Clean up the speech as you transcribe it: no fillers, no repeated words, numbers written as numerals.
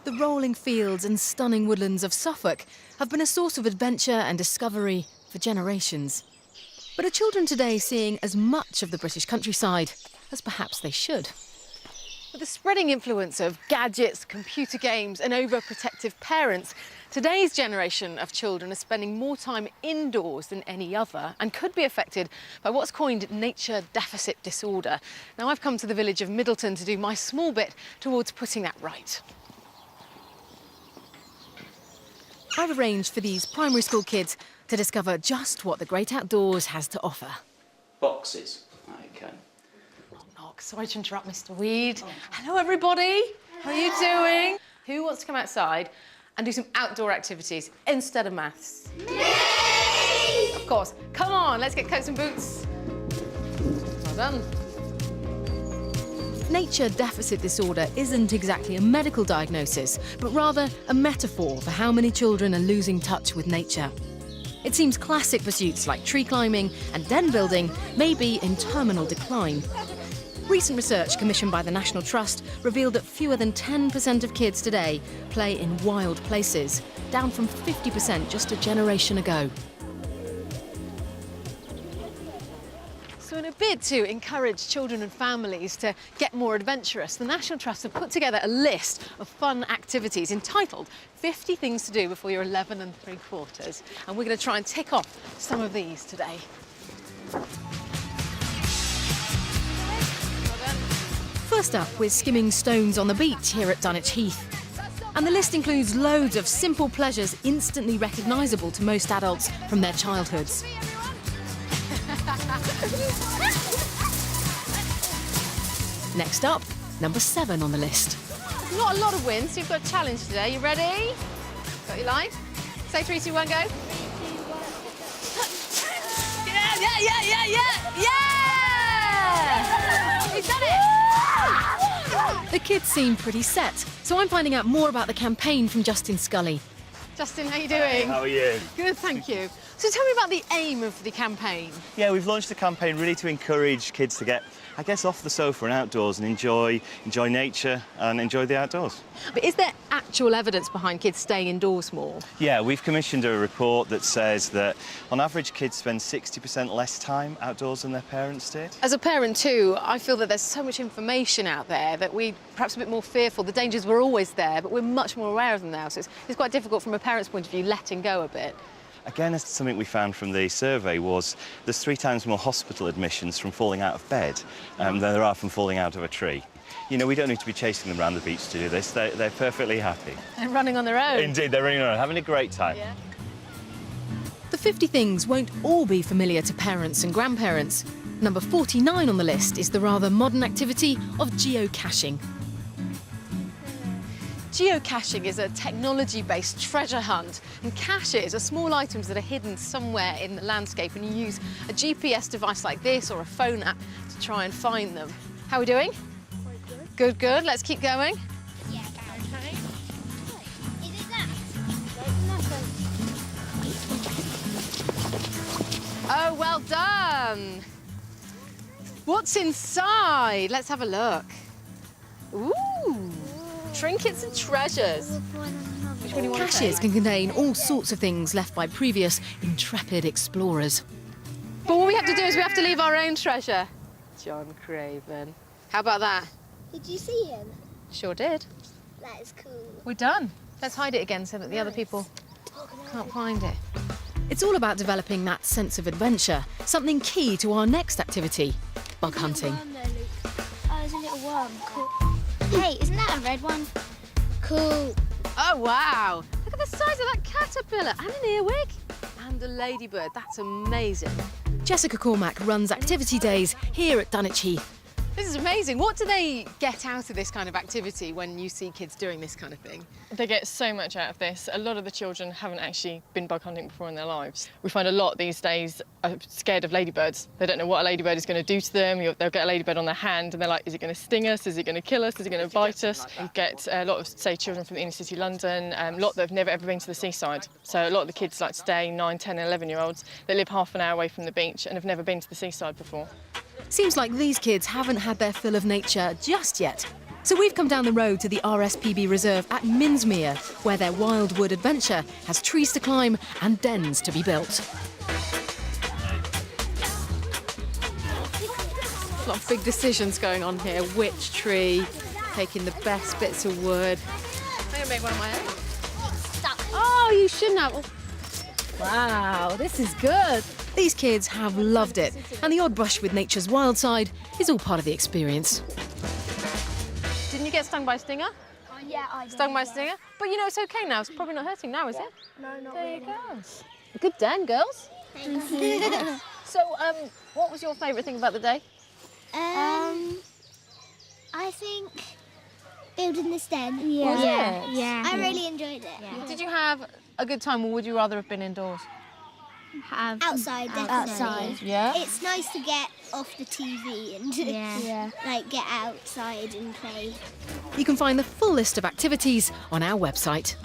The rolling fields and stunning woodlands of Suffolk have been a source of adventure and discovery for generations. But are children today seeing as much of the British countryside as perhaps they should? With the spreading influence of gadgets, computer games and overprotective parents, today's generation of children are spending more time indoors than any other and could be affected by what's coined nature deficit disorder. Now, I've come to the village of Middleton to do my small bit towards putting that right. I've arranged for these primary school kids to discover just what the great outdoors has to offer. Boxes. OK. Sorry to interrupt, Mr. Weed. Hello, everybody. How are you doing? Who wants to come outside and do some outdoor activities instead of maths? Me! Of course. Come on, let's get coats and boots. Well done. Nature deficit disorder isn't exactly a medical diagnosis, but rather a metaphor for how many children are losing touch with nature. It seems classic pursuits like tree climbing and den building may be in terminal decline. Recent research commissioned by the National Trust revealed that fewer than 10% of kids today play in wild places, down from 50% just a generation ago. So in a bid to encourage children and families to get more adventurous, the National Trust have put together a list of fun activities entitled 50 Things to Do Before You're 11 3/4. And we're going to try and tick off some of these today. First up, we're skimming stones on the beach here at Dunwich Heath. And the list includes loads of simple pleasures instantly recognisable to most adults from their childhoods. Next up, number 7 on the list. Not a lot of wins, so you've got a challenge today. You ready? Got your line? Say 3, 2, 1, go. Yeah! We've done it! The kids seem pretty set, so I'm finding out more about the campaign from Justin Scully. Justin, how are you doing? How are you? Good, thank you. So tell me about the aim of the campaign. Yeah, we've launched the campaign really to encourage kids to get, I guess, off the sofa and outdoors and enjoy nature and enjoy the outdoors. But is there actual evidence behind kids staying indoors more? Yeah, we've commissioned a report that says that on average kids spend 60% less time outdoors than their parents did. As a parent too, I feel that there's so much information out there that we're perhaps a bit more fearful. The dangers were always there, but we're much more aware of them now, so it's quite difficult from a parent's point of view, letting go a bit. Again, something we found from the survey was there's 3 times more hospital admissions from falling out of bed than there are from falling out of a tree. You know, we don't need to be chasing them around the beach to do this. They're perfectly happy. And running on their own. Indeed, they're running around, having a great time. Yeah. The 50 things won't all be familiar to parents and grandparents. Number 49 on the list is the rather modern activity of geocaching. Geocaching is a technology-based treasure hunt, and caches are small items that are hidden somewhere in the landscape, and you use a GPS device like this or a phone app to try and find them. How are we doing? Quite good. Good, good. Let's keep going. Yeah, okay. Is it that? Oh, well done. What's inside? Let's have a look. Ooh. Trinkets and treasures. Which one do you want to take? Caches can contain all sorts of things left by previous intrepid explorers. But what we have to do is we have to leave our own treasure. John Craven. How about that? Did you see him? Sure did. That is cool. We're done. Let's hide it again so that the other people can't find it. It's all about developing that sense of adventure, something key to our next activity, bug hunting. Oh, there's a little worm. Cool. Hey, isn't that a red one? Cool. Oh, wow. Look at the size of that caterpillar and an earwig. And a ladybird. That's amazing. Jessica Cormack runs activity days here at Dunwich Heath. This is amazing. What do they get out of this kind of activity when you see kids doing this kind of thing? They get so much out of this. A lot of the children haven't actually been bug hunting before in their lives. We find a lot these days are scared of ladybirds. They don't know what a ladybird is going to do to them. They'll get a ladybird on their hand and they're like, is it going to sting us? Is it going to kill us? Is it going to bite us? We get a lot of, say, children from the inner city London, a lot that have never ever been to the seaside. So a lot of the kids like today, 9, 10 and 11-year-olds, they live half an hour away from the beach and have never been to the seaside before. Seems like these kids haven't had their fill of nature just yet. So we've come down the road to the RSPB Reserve at Minsmere, where their wildwood adventure has trees to climb and dens to be built. A lot of big decisions going on here. Which tree, taking the best bits of wood. I'm going to make one of my own. Oh, you shouldn't have. Wow, this is good. These kids have loved it, and the odd brush with nature's wild side is all part of the experience. Didn't you get stung by a stinger? Yeah, I did. Stung by a stinger? But you know, it's okay now. It's probably not hurting now, is it? No, not There you really. go. Good den, girls. Thank you. So, what was your favourite thing about the day? I think building this den. Was it? Yeah. I really enjoyed it. Yeah. Did you have a good time, or would you rather have been indoors? Outside, definitely. Outside. Yeah? It's nice to get off the TV and like get outside and play. You can find the full list of activities on our website.